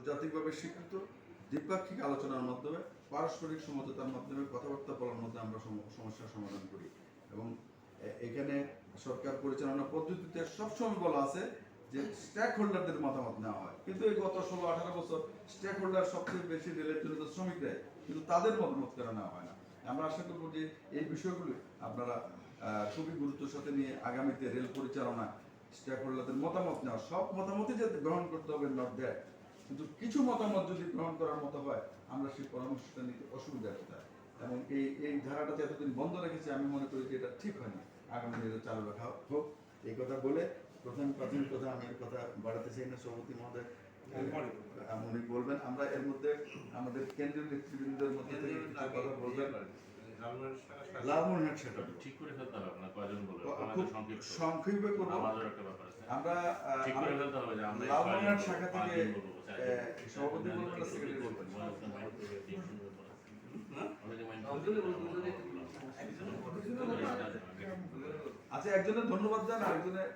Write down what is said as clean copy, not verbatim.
আন্তর্জাতিকভাবে স্বীকৃত দ্বিপাক্ষিক আলোচনার মাধ্যমে পারস্পরিক সমঝোতার মাধ্যমে কথাবার্তা বলার মধ্যে আমরা সমস্যার সমাধান করি। এবং এখানে সরকার পরিচালনা পদ্ধতিতে সবসময় বলা আছে যে স্টেক হোল্ডারদের মতামত নেওয়া হয়, কিন্তু এই গত 16-18 বছর স্টেক হোল্ডার সবচেয়ে বেশি রেলের জন্য শ্রমিকরাই, কিন্তু তাদের মতামত কেন নেওয়া হয় না। আমরা আশা করব যে এই বিষয়গুলো আপনারা খুবই গুরুত্বের সাথে নিয়ে আগামীতে রেল পরিচালনা স্টেক হোল্ডারদের মতামত নেওয়া, সব মতামতই যাতে গ্রহণ করতে হবে নট দ্যাট, কিন্তু কিছু মতামত যদি গ্রহণ করার মতো হয় আমরা সেই পরামর্শটা নিতে অসুবিধা হয়। এবং এই ধারাটা এতদিন বন্ধ রেখেছে, আমি মনে করি যে এটা ঠিক হয়নি, আগামী দিনে চালু রাখা হোক। এই কথা বলে প্রাথমিক কথা আমি এর কথা বাড়াতে চাই না, সভাপতি মহোদয় উনি বলবেন। আমরা এর মধ্যে আমাদের কেন্দ্রীয় নেতৃবৃন্দের মধ্যে থেকে কিছু কথা বলবেন। লালমোহনহাট সেটা ঠিক করে ফেলতে হবে, আপনার কয়জন বলবেন সংক্ষেপে করব। আমাদের একটা ব্যাপার আছে, আমরা ঠিক করে ফেলতে হবে যে আমরা লালমোহনহাট শাখা থেকে সভাপতি বলবেন না সেক্রেটারি বলবেন? আচ্ছা, একজনের ধন্যবাদ দেন, আরেকজনের